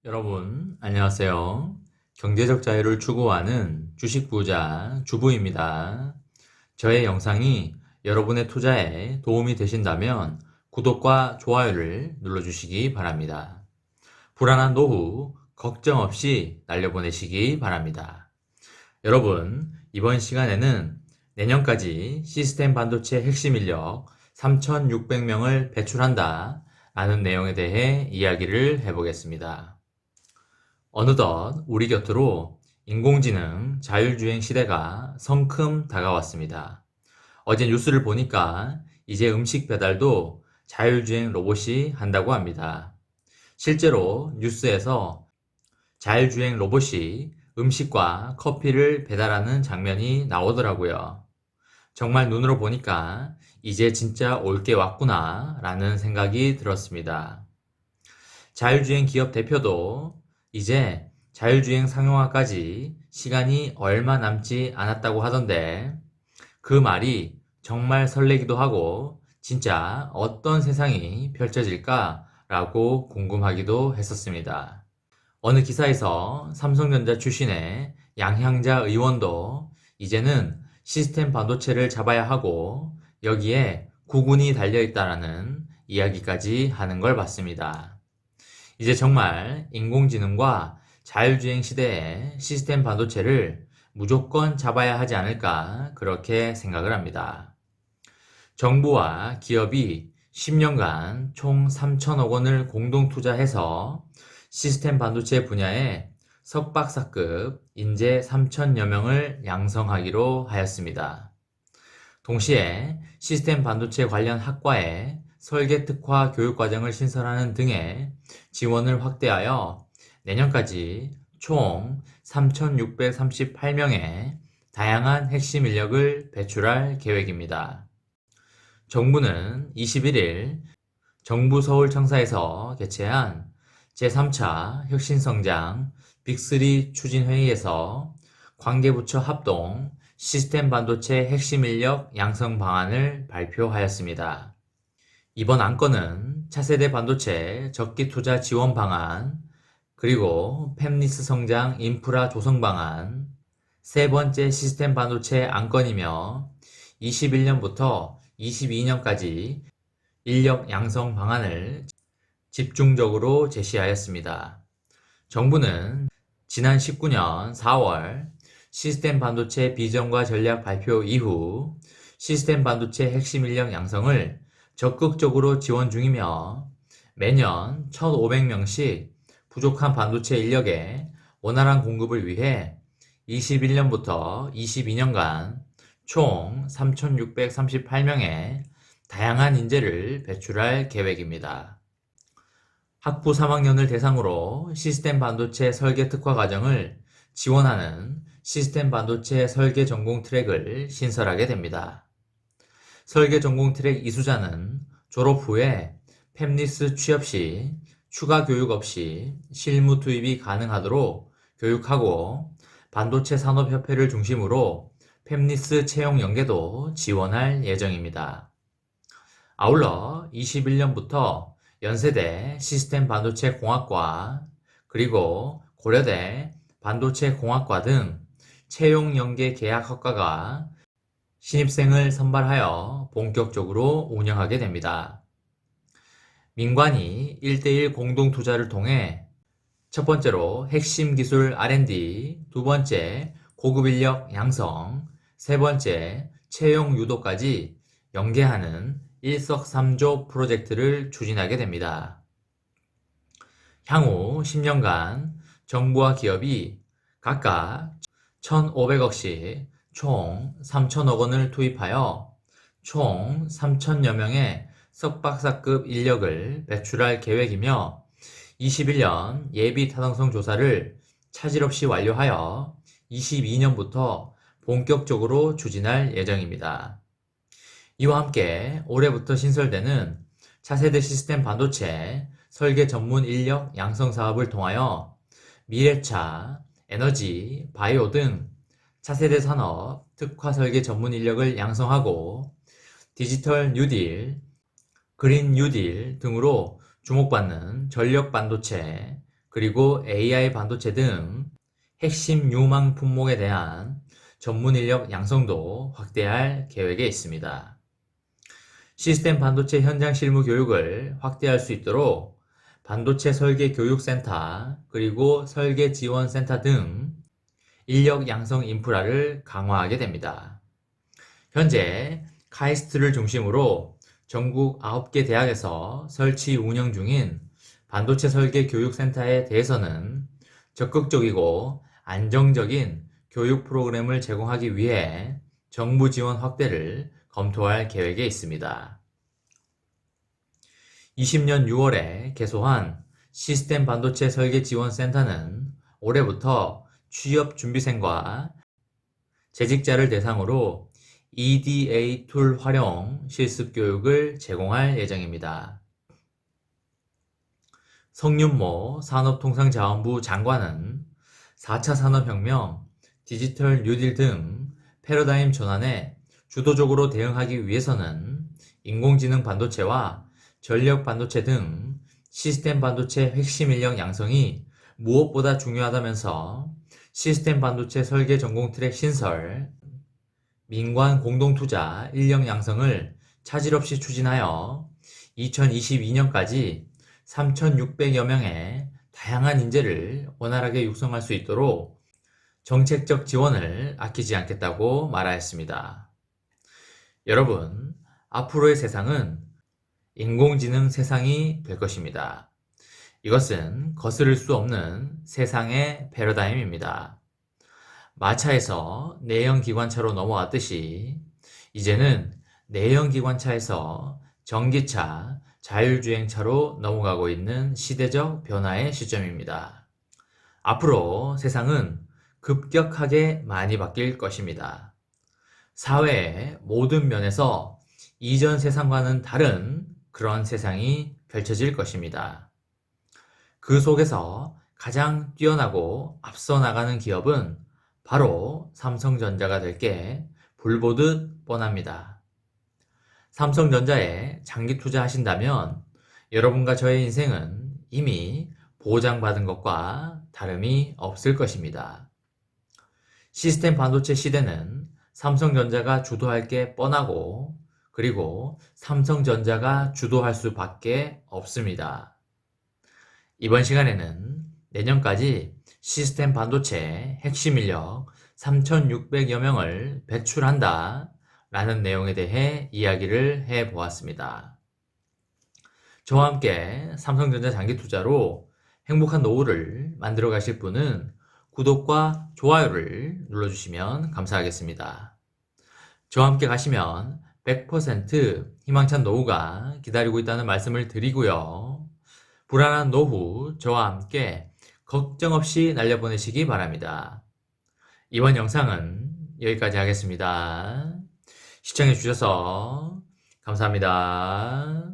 여러분, 안녕하세요. 경제적 자유를 추구하는 주식 부자 주부입니다. 저의 영상이 여러분의 투자에 도움이 되신다면 구독과 좋아요를 눌러주시기 바랍니다. 불안한 노후 걱정 없이 날려보내시기 바랍니다. 여러분, 이번 시간에는 내년까지 시스템 반도체 핵심 인력 3,600명을 배출한다 라는 내용에 대해 이야기를 해보겠습니다. 어느덧 우리 곁으로 인공지능 자율주행 시대가 성큼 다가왔습니다. 어제 뉴스를 보니까 이제 음식 배달도 자율주행 로봇이 한다고 합니다. 실제로 뉴스에서 자율주행 로봇이 음식과 커피를 배달하는 장면이 나오더라고요. 정말 눈으로 보니까 이제 진짜 올 게 왔구나 라는 생각이 들었습니다. 자율주행 기업 대표도 이제 자율주행 상용화까지 시간이 얼마 남지 않았다고 하던데 그 말이 정말 설레기도 하고 진짜 어떤 세상이 펼쳐질까 라고 궁금하기도 했었습니다. 어느 기사에서 삼성전자 출신의 양향자 의원도 이제는 시스템 반도체를 잡아야 하고 여기에 국운이 달려있다라는 이야기까지 하는 걸 봤습니다. 이제 정말 인공지능과 자율주행 시대에 시스템 반도체를 무조건 잡아야 하지 않을까 그렇게 생각을 합니다. 정부와 기업이 10년간 총 3천억 원을 공동 투자해서 시스템 반도체 분야에 석박사급 인재 3천여 명을 양성하기로 하였습니다. 동시에 시스템 반도체 관련 학과에 설계 특화 교육과정을 신설하는 등의 지원을 확대하여 내년까지 총 3,638명의 다양한 핵심 인력을 배출할 계획입니다. 정부는 21일 정부 서울청사에서 개최한 제3차 혁신성장 빅3 추진회의에서 관계부처 합동 시스템 반도체 핵심 인력 양성 방안을 발표하였습니다. 이번 안건은 차세대 반도체 적기 투자 지원 방안, 그리고 팹리스 성장 인프라 조성 방안, 세 번째 시스템 반도체 안건이며 21년부터 22년까지 인력 양성 방안을 집중적으로 제시하였습니다. 정부는 지난 19년 4월 시스템 반도체 비전과 전략 발표 이후 시스템 반도체 핵심 인력 양성을 적극적으로 지원 중이며 매년 1,500명씩 부족한 반도체 인력의 원활한 공급을 위해 21년부터 22년간 총 3,638명의 다양한 인재를 배출할 계획입니다. 학부 3학년을 대상으로 시스템 반도체 설계 특화 과정을 지원하는 시스템 반도체 설계 전공 트랙을 신설하게 됩니다. 설계 전공 트랙 이수자는 졸업 후에 팹리스 취업 시 추가 교육 없이 실무 투입이 가능하도록 교육하고 반도체 산업협회를 중심으로 팹리스 채용 연계도 지원할 예정입니다. 아울러 21년부터 연세대 시스템 반도체 공학과 그리고 고려대 반도체 공학과 등 채용 연계 계약 학과가 신입생을 선발하여 본격적으로 운영하게 됩니다. 민관이 1대1 공동 투자를 통해 첫 번째로 핵심 기술 R&D, 두 번째 고급 인력 양성, 세 번째 채용 유도까지 연계하는 일석삼조 프로젝트를 추진하게 됩니다. 향후 10년간 정부와 기업이 각각 1,500억씩 총 3천억 원을 투입하여 총 3천여 명의 석박사급 인력을 배출할 계획이며 21년 예비 타당성 조사를 차질 없이 완료하여 22년부터 본격적으로 추진할 예정입니다. 이와 함께 올해부터 신설되는 차세대 시스템 반도체 설계 전문 인력 양성 사업을 통하여 미래차, 에너지, 바이오 등 차세대 산업 특화 설계 전문 인력을 양성하고 디지털 뉴딜, 그린 뉴딜 등으로 주목받는 전력 반도체, 그리고 AI 반도체 등 핵심 유망 품목에 대한 전문 인력 양성도 확대할 계획에 있습니다. 시스템 반도체 현장 실무 교육을 확대할 수 있도록 반도체 설계 교육센터 그리고 설계 지원센터 등 인력 양성 인프라를 강화하게 됩니다. 현재 카이스트를 중심으로 전국 9개 대학에서 설치 운영 중인 반도체 설계 교육센터에 대해서는 적극적이고 안정적인 교육 프로그램을 제공하기 위해 정부 지원 확대를 검토할 계획에 있습니다. 20년 6월에 개소한 시스템 반도체 설계 지원센터는 올해부터 취업 준비생과 재직자를 대상으로 EDA 툴 활용 실습 교육을 제공할 예정입니다. 성윤모 산업통상자원부 장관은 4차 산업혁명, 디지털 뉴딜 등 패러다임 전환에 주도적으로 대응하기 위해서는 인공지능 반도체와 전력 반도체 등 시스템 반도체 핵심 인력 양성이 무엇보다 중요하다면서 시스템 반도체 설계 전공 트랙 신설, 민관 공동투자 인력 양성을 차질 없이 추진하여 2022년까지 3,600여 명의 다양한 인재를 원활하게 육성할 수 있도록 정책적 지원을 아끼지 않겠다고 말하였습니다. 여러분, 앞으로의 세상은 인공지능 세상이 될 것입니다. 이것은 거스를 수 없는 세상의 패러다임입니다. 마차에서 내연기관차로 넘어왔듯이 이제는 내연기관차에서 전기차, 자율주행차로 넘어가고 있는 시대적 변화의 시점입니다. 앞으로 세상은 급격하게 많이 바뀔 것입니다. 사회의 모든 면에서 이전 세상과는 다른 그런 세상이 펼쳐질 것입니다. 그 속에서 가장 뛰어나고 앞서 나가는 기업은 바로 삼성전자가 될 게 불보듯 뻔합니다. 삼성전자에 장기 투자하신다면 여러분과 저의 인생은 이미 보장받은 것과 다름이 없을 것입니다. 시스템 반도체 시대는 삼성전자가 주도할 게 뻔하고 그리고 삼성전자가 주도할 수밖에 없습니다. 이번 시간에는 내년까지 시스템 반도체 핵심 인력 3,600여 명을 배출한다 라는 내용에 대해 이야기를 해 보았습니다. 저와 함께 삼성전자 장기 투자로 행복한 노후를 만들어 가실 분은 구독과 좋아요를 눌러주시면 감사하겠습니다. 저와 함께 가시면 100% 희망찬 노후가 기다리고 있다는 말씀을 드리고요. 불안한 노후 저와 함께 걱정 없이 날려보내시기 바랍니다. 이번 영상은 여기까지 하겠습니다. 시청해 주셔서 감사합니다.